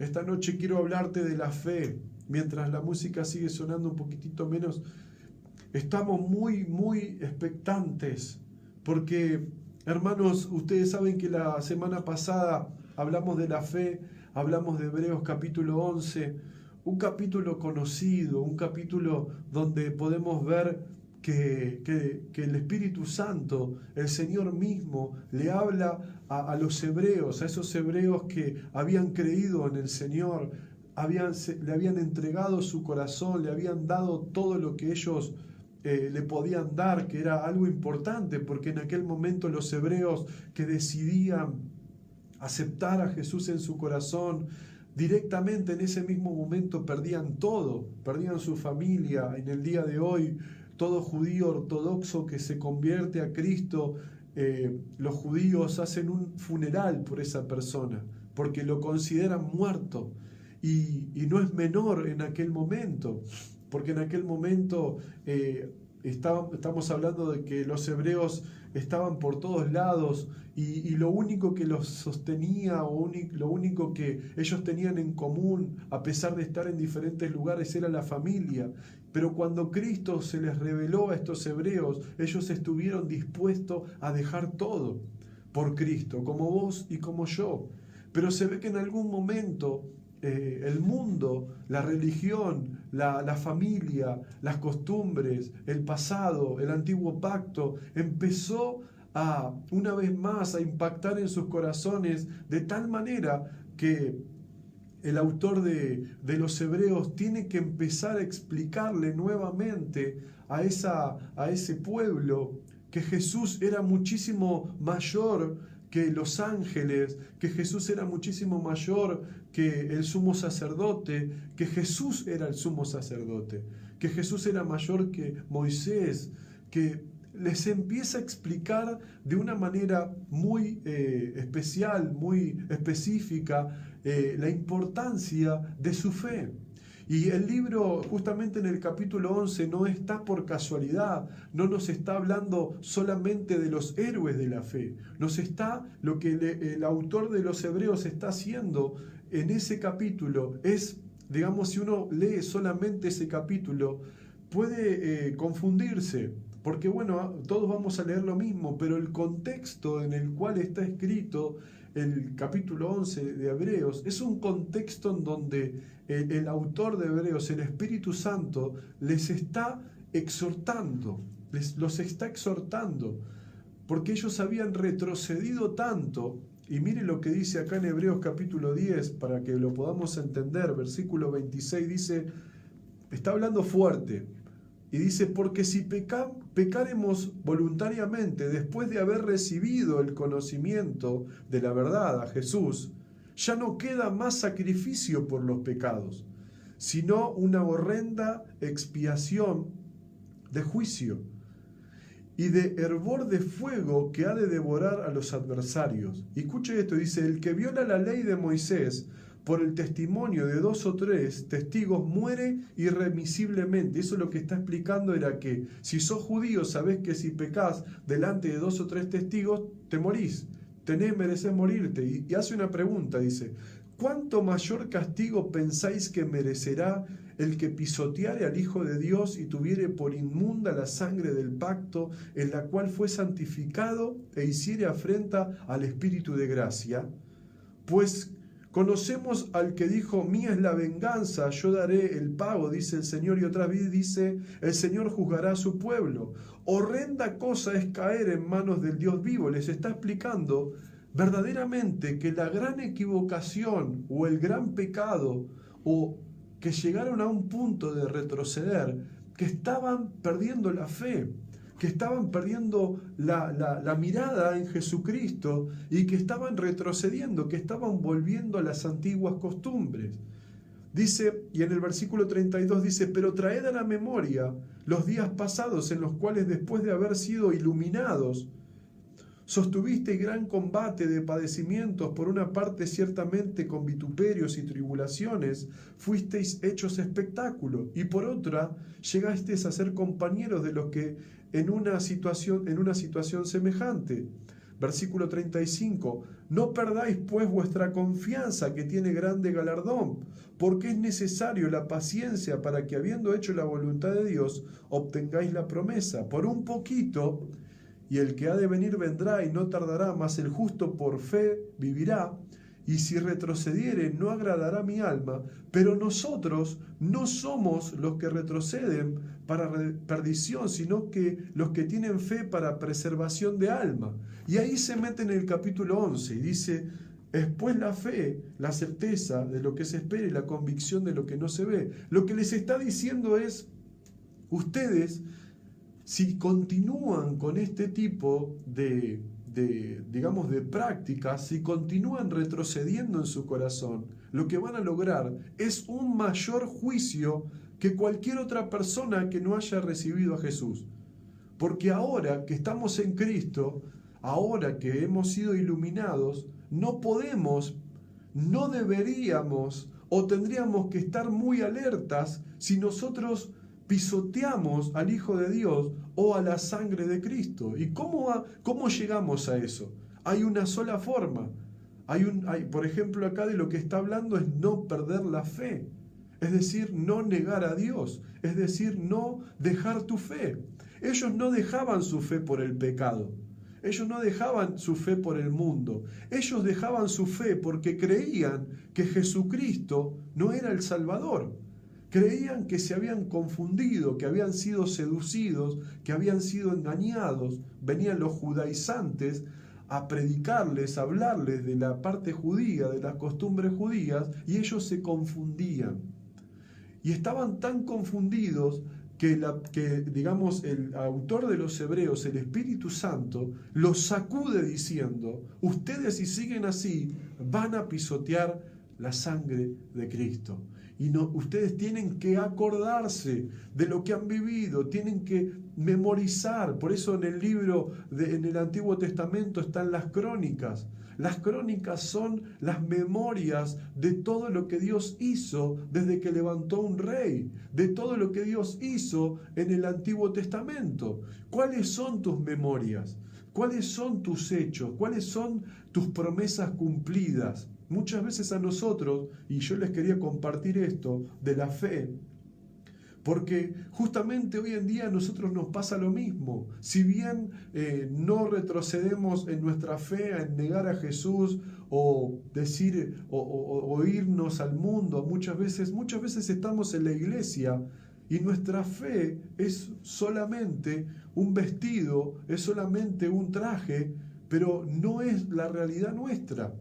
Esta noche quiero hablarte de la fe. Mientras la música sigue sonando un poquitito menos, estamos muy expectantes porque, hermanos, ustedes saben que la semana pasada hablamos de la fe, hablamos de Hebreos capítulo 11, un capítulo conocido, un capítulo donde podemos ver que el Espíritu Santo, el Señor mismo, le habla a los hebreos, a esos hebreos que habían creído en el Señor, le habían entregado su corazón, le habían dado todo lo que ellos le podían dar, que era algo importante, porque en aquel momento los hebreos que decidían aceptar a Jesús en su corazón, directamente en ese mismo momento perdían todo, perdían su familia. En el día de hoy, todo judío ortodoxo que se convierte a Cristo, los judíos hacen un funeral por esa persona, porque lo consideran muerto. Y no es menor en aquel momento, porque en aquel momento estamos hablando de que los hebreos estaban por todos lados y lo único que los sostenía o lo único que ellos tenían en común, a pesar de estar en diferentes lugares, era la familia. Pero cuando Cristo se les reveló a estos hebreos, ellos estuvieron dispuestos a dejar todo por Cristo, como vos y como yo. Pero se ve que en algún momento el mundo, la religión, la familia, las costumbres, el pasado, el antiguo pacto, empezó una vez más a impactar en sus corazones de tal manera que el autor de los Hebreos tiene que empezar a explicarle nuevamente a ese pueblo que Jesús era muchísimo mayor que los ángeles, que Jesús era muchísimo mayor que el sumo sacerdote, que Jesús era el sumo sacerdote, que Jesús era mayor que Moisés, que les empieza a explicar de una manera muy especial, muy específica, la importancia de su fe. Y el libro, justamente en el capítulo 11, no está por casualidad, no nos está hablando solamente de los héroes de la fe, lo que el autor de los Hebreos está haciendo en ese capítulo es, digamos, si uno lee solamente ese capítulo, puede confundirse, porque bueno, todos vamos a leer lo mismo, pero el contexto en el cual está escrito el capítulo 11 de Hebreos es un contexto en donde el autor de Hebreos, el Espíritu Santo, les está exhortando, los está exhortando, porque ellos habían retrocedido tanto. Y mire lo que dice acá en Hebreos capítulo 10, para que lo podamos entender, versículo 26 dice, está hablando fuerte, y dice, porque si pecaremos voluntariamente después de haber recibido el conocimiento de la verdad a Jesús, ya no queda más sacrificio por los pecados, sino una horrenda expiación de juicio y de hervor de fuego que ha de devorar a los adversarios. Y escuche esto, dice, el que viola la ley de Moisés por el testimonio de 2 o 3 testigos muere irremisiblemente. Eso lo que está explicando era que si sos judío, sabés que si pecás delante de 2 o 3 testigos, te morís, merecés morirte. Y hace una pregunta, dice, ¿cuánto mayor castigo pensáis que merecerá el que pisoteare al Hijo de Dios y tuviere por inmunda la sangre del pacto en la cual fue santificado e hiciere afrenta al Espíritu de gracia? Pues conocemos al que dijo, mía es la venganza, yo daré el pago, dice el Señor, y otra vez dice, el Señor juzgará a su pueblo. Horrenda cosa es caer en manos del Dios vivo. Les está explicando verdaderamente que la gran equivocación o el gran pecado, o que llegaron a un punto de retroceder, que estaban perdiendo la fe, que estaban perdiendo la mirada en Jesucristo y que estaban retrocediendo, que estaban volviendo a las antiguas costumbres. Dice, y en el versículo 32 dice, pero traed a la memoria los días pasados en los cuales después de haber sido iluminados, sostuvisteis gran combate de padecimientos, por una parte ciertamente con vituperios y tribulaciones, fuisteis hechos espectáculo, y por otra llegasteis a ser compañeros de los que en una situación semejante. Versículo 35, no perdáis pues vuestra confianza, que tiene grande galardón, porque es necesario la paciencia para que, habiendo hecho la voluntad de Dios, obtengáis la promesa. Por un poquito, y el que ha de venir vendrá y no tardará, mas el justo por fe vivirá, y si retrocediere no agradará mi alma. Pero nosotros no somos los que retroceden para perdición, sino que los que tienen fe para preservación de alma. Y ahí se mete en el capítulo 11 y dice, es pues la fe, la certeza de lo que se espera y la convicción de lo que no se ve. Lo que les está diciendo es, ustedes, si continúan con este tipo de prácticas, si continúan retrocediendo en su corazón, lo que van a lograr es un mayor juicio que cualquier otra persona que no haya recibido a Jesús. Porque ahora que estamos en Cristo, ahora que hemos sido iluminados, no podemos, no deberíamos o tendríamos que estar muy alertas si nosotros pisoteamos al Hijo de Dios o a la sangre de Cristo. ¿Y cómo llegamos a eso? Hay una sola forma. Por ejemplo, acá de lo que está hablando es no perder la fe. Es decir, no negar a Dios. Es decir, no dejar tu fe. Ellos no dejaban su fe por el pecado. Ellos no dejaban su fe por el mundo. Ellos dejaban su fe porque creían que Jesucristo no era el Salvador. Creían que se habían confundido, que habían sido seducidos, que habían sido engañados. Venían los judaizantes a predicarles, a hablarles de la parte judía, de las costumbres judías, y ellos se confundían. Y estaban tan confundidos que el autor de los Hebreos, el Espíritu Santo, los sacude diciendo, ustedes si siguen así, van a pisotear la sangre de Cristo. Y ustedes tienen que acordarse de lo que han vivido, tienen que memorizar. Por eso en el libro, en el Antiguo Testamento están las crónicas. Las crónicas son las memorias de todo lo que Dios hizo desde que levantó un rey, de todo lo que Dios hizo en el Antiguo Testamento. ¿Cuáles son tus memorias? ¿Cuáles son tus hechos? ¿Cuáles son tus promesas cumplidas? Muchas veces a nosotros, y yo les quería compartir esto de la fe, porque justamente hoy en día a nosotros nos pasa lo mismo. Si bien no retrocedemos en nuestra fe en negar a Jesús o decir o irnos al mundo, muchas veces estamos en la iglesia y nuestra fe es solamente un vestido, es solamente un traje, pero no es la realidad nuestra.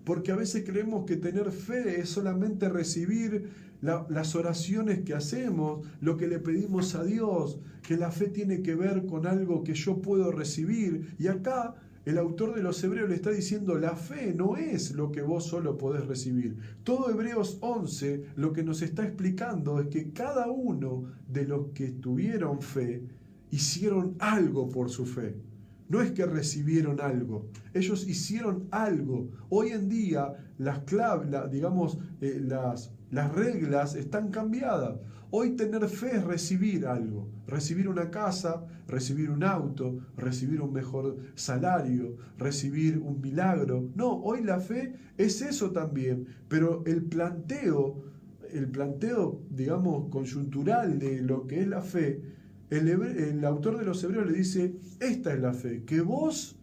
Porque a veces creemos que tener fe es solamente recibir las oraciones que hacemos, lo que le pedimos a Dios, que la fe tiene que ver con algo que yo puedo recibir. Y acá el autor de los Hebreos le está diciendo, la fe no es lo que vos solo podés recibir. Todo Hebreos 11 lo que nos está explicando es que cada uno de los que tuvieron fe hicieron algo por su fe. No es que recibieron algo, ellos hicieron algo. Hoy en día las reglas están cambiadas. Hoy tener fe es recibir algo, recibir una casa, recibir un auto, recibir un mejor salario, recibir un milagro. No, hoy la fe es eso también, pero el planteo, coyuntural de lo que es la fe, el autor de los Hebreos le dice, esta es la fe, que vos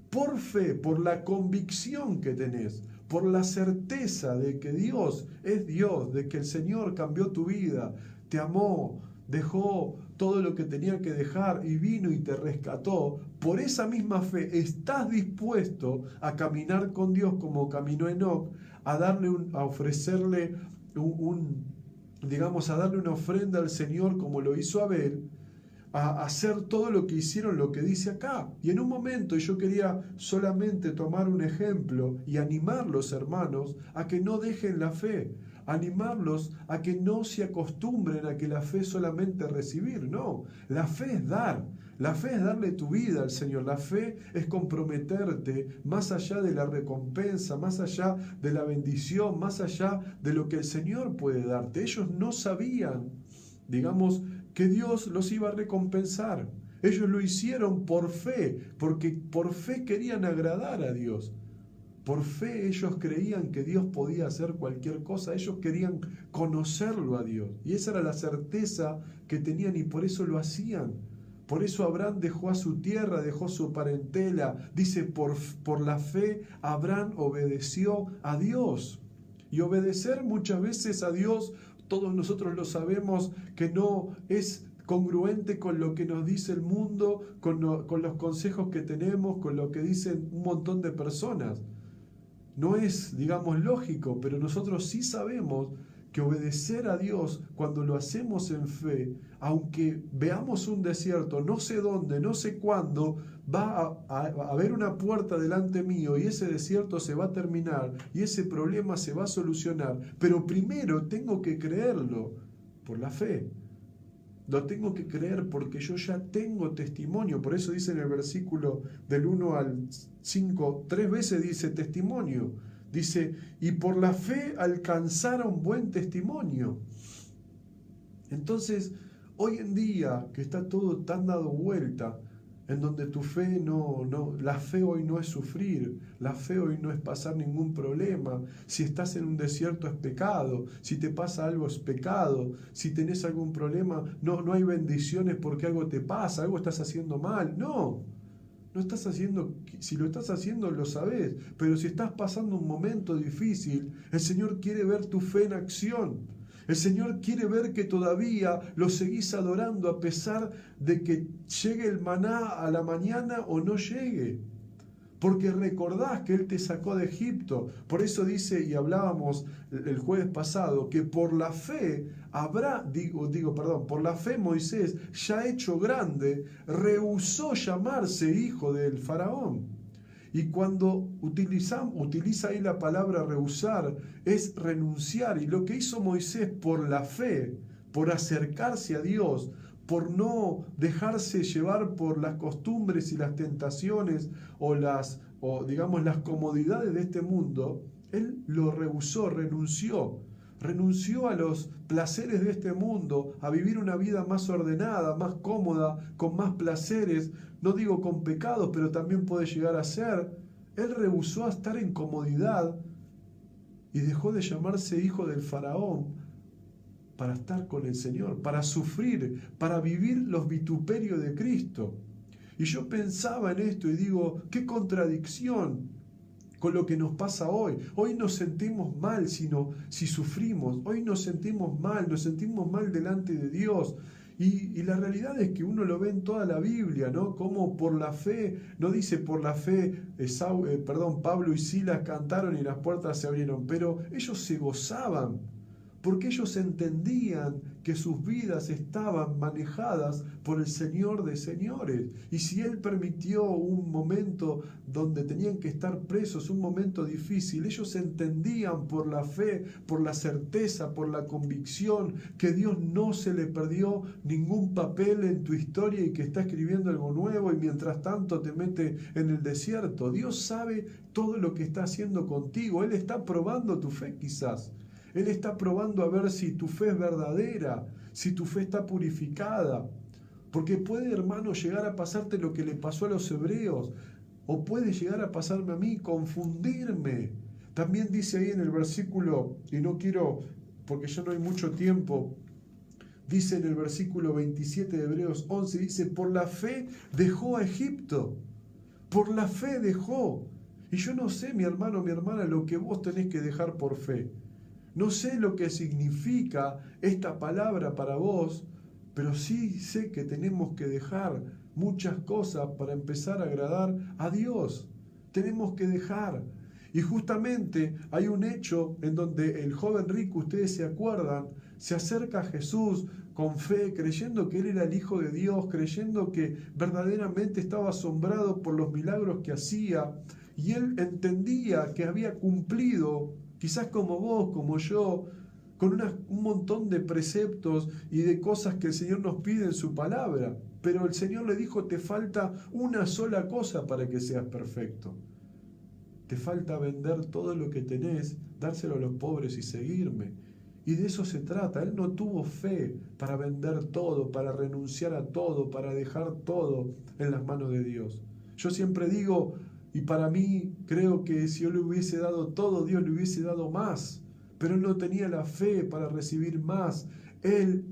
por fe, por la convicción que tenés, por la certeza de que Dios es Dios, de que el Señor cambió tu vida, te amó, dejó todo lo que tenía que dejar y vino y te rescató, por esa misma fe estás dispuesto a caminar con Dios como caminó Enoc, a ofrecerle a darle una ofrenda al Señor como lo hizo Abel, a hacer todo lo que hicieron, lo que dice acá. Y en un momento, y yo quería solamente tomar un ejemplo y animarlos, hermanos, a que no dejen la fe, animarlos a que no se acostumbren a que la fe es solamente recibir. No, la fe es dar. La fe es darle tu vida al Señor. La fe es comprometerte más allá de la recompensa, más allá de la bendición, más allá de lo que el Señor puede darte. Ellos no sabían, que Dios los iba a recompensar. Ellos lo hicieron por fe, porque por fe querían agradar a Dios. Por fe ellos creían que Dios podía hacer cualquier cosa, ellos querían conocerlo a Dios. Y esa era la certeza que tenían y por eso lo hacían. Por eso Abraham dejó a su tierra, dejó su parentela. Dice, por la fe Abraham obedeció a Dios. Y obedecer muchas veces a Dios, todos nosotros lo sabemos, que no es congruente con lo que nos dice el mundo, con los consejos que tenemos, con lo que dicen un montón de personas. No es, digamos, lógico, pero nosotros sí sabemos que obedecer a Dios, cuando lo hacemos en fe, aunque veamos un desierto, no sé dónde, no sé cuándo, va a haber una puerta delante mío y ese desierto se va a terminar y ese problema se va a solucionar. Pero primero tengo que creerlo por la fe. Lo tengo que creer porque yo ya tengo testimonio. Por eso dice en el versículo del 1 al 5, 3 veces dice testimonio. Dice, y por la fe alcanzaron buen testimonio. Entonces, hoy en día que está todo tan dado vuelta, en donde tu fe la fe hoy no es sufrir, la fe hoy no es pasar ningún problema. Si estás en un desierto es pecado, si te pasa algo es pecado, si tenés algún problema, no hay bendiciones porque algo te pasa, algo estás haciendo mal. No estás haciendo, si lo estás haciendo lo sabés, pero si estás pasando un momento difícil, el Señor quiere ver tu fe en acción. El Señor quiere ver que todavía lo seguís adorando a pesar de que llegue el maná a la mañana o no llegue. Porque recordás que Él te sacó de Egipto. Por eso dice, y hablábamos el jueves pasado, que por la fe por la fe Moisés, ya hecho grande, rehusó llamarse hijo del faraón. Y cuando utiliza ahí la palabra rehusar, es renunciar. Y lo que hizo Moisés por la fe, por acercarse a Dios, por no dejarse llevar por las costumbres y las tentaciones o digamos las comodidades de este mundo, él lo rehusó, renunció a los placeres de este mundo, a vivir una vida más ordenada, más cómoda, con más placeres, no digo con pecados, pero también puede llegar a ser. Él rehusó a estar en comodidad y dejó de llamarse hijo del faraón para estar con el Señor, para sufrir, para vivir los vituperios de Cristo. Y yo pensaba en esto y digo, qué contradicción con lo que nos pasa hoy. Hoy nos sentimos mal si sufrimos, hoy nos sentimos mal delante de Dios. Y la realidad es que uno lo ve en toda la Biblia, ¿no? Como por la fe, no dice por la fe, Pablo y Silas cantaron y las puertas se abrieron, pero ellos se gozaban, porque ellos entendían que sus vidas estaban manejadas por el Señor de señores. Y si Él permitió un momento donde tenían que estar presos, un momento difícil, ellos entendían por la fe, por la certeza, por la convicción, que Dios no se le perdió ningún papel en tu historia y que está escribiendo algo nuevo y mientras tanto te mete en el desierto. Dios sabe todo lo que está haciendo contigo. Él está probando tu fe quizás. Él está probando a ver si tu fe es verdadera, si tu fe está purificada. Porque puede, hermano, llegar a pasarte lo que le pasó a los hebreos, o puede llegar a pasarme a mí, confundirme. También dice ahí en el versículo, y no quiero, porque ya no hay mucho tiempo, dice en el versículo 27 de Hebreos 11, dice, por la fe dejó a Egipto, por la fe dejó. Y yo no sé, mi hermano, mi hermana, lo que vos tenés que dejar por fe. No sé lo que significa esta palabra para vos, pero sí sé que tenemos que dejar muchas cosas para empezar a agradar a Dios. Tenemos que dejar. Y justamente hay un hecho en donde el joven rico, ustedes se acuerdan, se acerca a Jesús con fe, creyendo que Él era el Hijo de Dios, creyendo que verdaderamente estaba asombrado por los milagros que hacía. Y él entendía que había cumplido, quizás como vos, como yo, con un montón de preceptos y de cosas que el Señor nos pide en su palabra. Pero el Señor le dijo, te falta una sola cosa para que seas perfecto. Te falta vender todo lo que tenés, dárselo a los pobres y seguirme. Y de eso se trata. Él no tuvo fe para vender todo, para renunciar a todo, para dejar todo en las manos de Dios. Yo siempre digo, y para mí creo que si yo le hubiese dado todo, Dios le hubiese dado más. Pero él no tenía la fe para recibir más. Él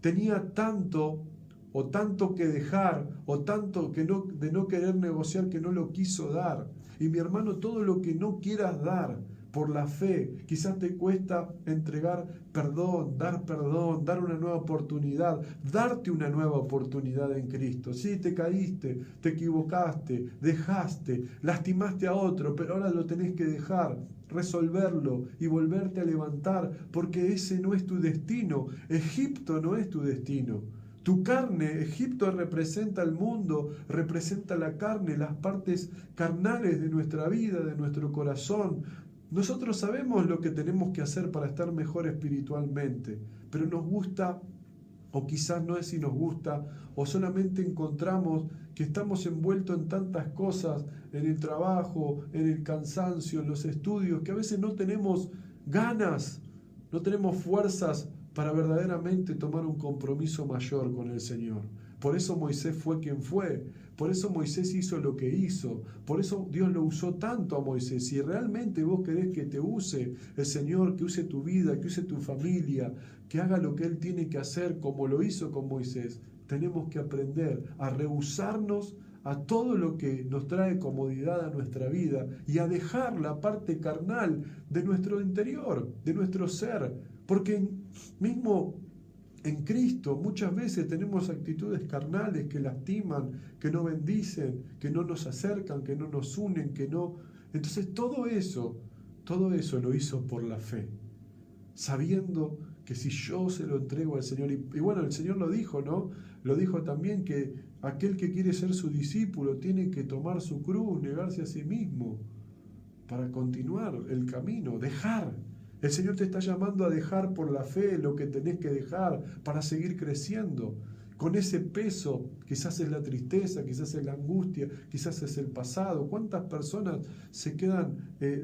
tenía tanto o tanto que dejar, o tanto que de no querer negociar, que no lo quiso dar. Y mi hermano, todo lo que no quieras dar por la fe, quizás te cuesta entregar perdón, dar una nueva oportunidad, darte una nueva oportunidad en Cristo. Sí, te caíste, te equivocaste, dejaste, lastimaste a otro, pero ahora lo tenés que dejar, resolverlo y volverte a levantar, porque ese no es tu destino. Egipto no es tu destino. Tu carne, Egipto representa el mundo, representa la carne, las partes carnales de nuestra vida, de nuestro corazón. Nosotros sabemos lo que tenemos que hacer para estar mejor espiritualmente, pero nos gusta, o quizás no es si nos gusta, o solamente encontramos que estamos envueltos en tantas cosas, en el trabajo, en el cansancio, en los estudios, que a veces no tenemos ganas, no tenemos fuerzas para verdaderamente tomar un compromiso mayor con el Señor. Por eso Moisés fue quien fue, por eso Moisés hizo lo que hizo, por eso Dios lo usó tanto a Moisés. Si realmente vos querés que te use el Señor, que use tu vida, que use tu familia, que haga lo que Él tiene que hacer como lo hizo con Moisés, tenemos que aprender a rehusarnos a todo lo que nos trae comodidad a nuestra vida y a dejar la parte carnal de nuestro interior, de nuestro ser, porque mismo en Cristo muchas veces tenemos actitudes carnales que lastiman, que no bendicen, que no nos acercan, que no nos unen, que no... Entonces todo eso lo hizo por la fe, sabiendo que si yo se lo entrego al Señor, y bueno, el Señor lo dijo, ¿no? Lo dijo también que aquel que quiere ser su discípulo tiene que tomar su cruz, negarse a sí mismo, para continuar el camino, dejar. El Señor te está llamando a dejar por la fe lo que tenés que dejar para seguir creciendo. Con ese peso, quizás es la tristeza, quizás es la angustia, quizás es el pasado. ¿Cuántas personas se quedan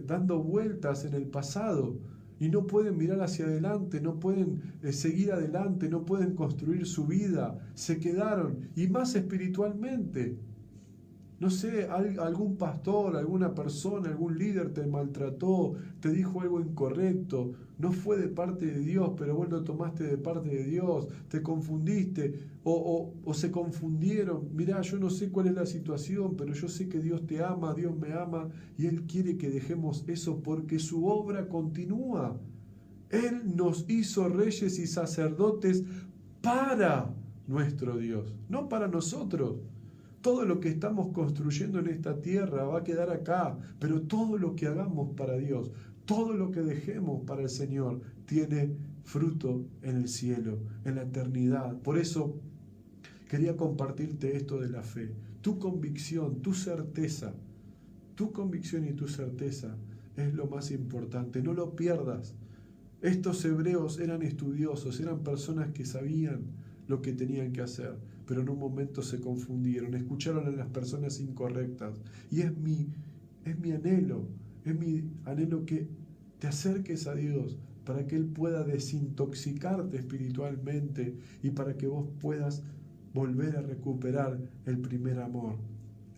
dando vueltas en el pasado y no pueden mirar hacia adelante, no pueden seguir adelante, no pueden construir su vida? Se quedaron, y más espiritualmente. No sé, algún pastor, alguna persona, algún líder te maltrató, te dijo algo incorrecto, no fue de parte de Dios, pero vos lo tomaste de parte de Dios, te confundiste o se confundieron. Mirá, yo no sé cuál es la situación, pero yo sé que Dios te ama, Dios me ama, y Él quiere que dejemos eso porque su obra continúa. Él nos hizo reyes y sacerdotes para nuestro Dios, no para nosotros. Todo lo que estamos construyendo en esta tierra va a quedar acá, pero todo lo que hagamos para Dios, todo lo que dejemos para el Señor, tiene fruto en el cielo, en la eternidad. Por eso quería compartirte esto de la fe. Tu convicción, tu convicción y tu certeza es lo más importante. No lo pierdas. Estos hebreos eran estudiosos, eran personas que sabían lo que tenían que hacer, pero en un momento se confundieron, escucharon a las personas incorrectas. Y es mi anhelo que te acerques a Dios para que Él pueda desintoxicarte espiritualmente y para que vos puedas volver a recuperar el primer amor.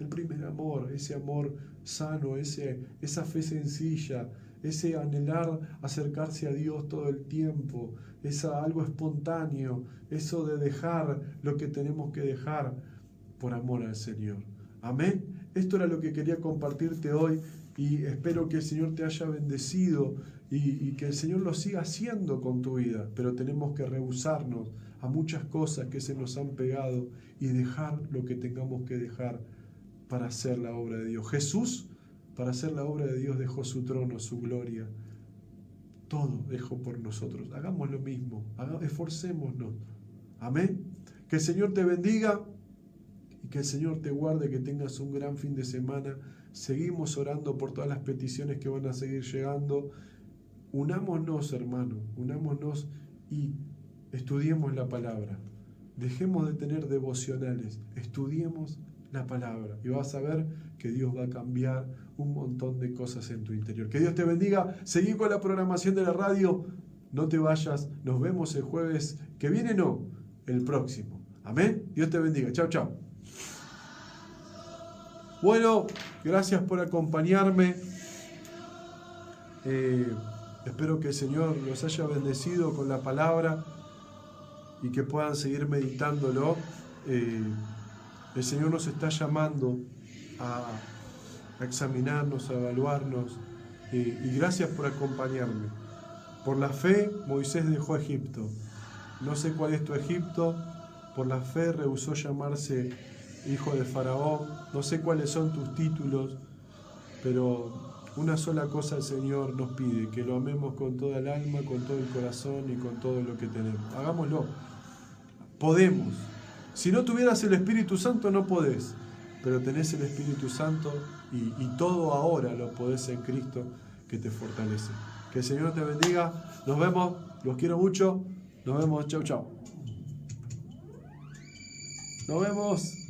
El primer amor, ese amor sano, esa fe sencilla, ese anhelar acercarse a Dios todo el tiempo, algo espontáneo, eso de dejar lo que tenemos que dejar por amor al Señor. Amén. Esto era lo que quería compartirte hoy y espero que el Señor te haya bendecido y que el Señor lo siga haciendo con tu vida, pero tenemos que rehusarnos a muchas cosas que se nos han pegado y dejar lo que tengamos que dejar para hacer la obra de Dios. Jesús, para hacer la obra de Dios, dejó su trono, su gloria. Todo dejó por nosotros. Hagamos lo mismo. Esforcémonos. Amén. Que el Señor te bendiga y que el Señor te guarde, que tengas un gran fin de semana. Seguimos orando por todas las peticiones que van a seguir llegando. Unámonos, hermano. Unámonos y estudiemos la palabra. Dejemos de tener devocionales. Estudiemos la palabra y vas a ver que Dios va a cambiar un montón de cosas en tu interior. Que Dios te bendiga. Seguí con la programación de la radio. no te vayas, nos vemos el jueves que viene, no, el próximo. Amén. Dios te bendiga. Chao, chao. Bueno, gracias por acompañarme. Espero que el Señor los haya bendecido con la palabra y que puedan seguir meditándolo. El Señor nos está llamando a examinarnos, a evaluarnos. Y gracias por acompañarme. Por la fe, Moisés dejó Egipto. No sé cuál es tu Egipto. Por la fe rehusó llamarse hijo de Faraón. No sé cuáles son tus títulos, pero una sola cosa el Señor nos pide, que lo amemos con toda el alma, con todo el corazón y con todo lo que tenemos. Hagámoslo. Podemos. Si no tuvieras el Espíritu Santo no podés, pero tenés el Espíritu Santo y todo ahora lo podés en Cristo que te fortalece. Que el Señor te bendiga. Nos vemos. Los quiero mucho. Nos vemos. Chau, chau. Nos vemos.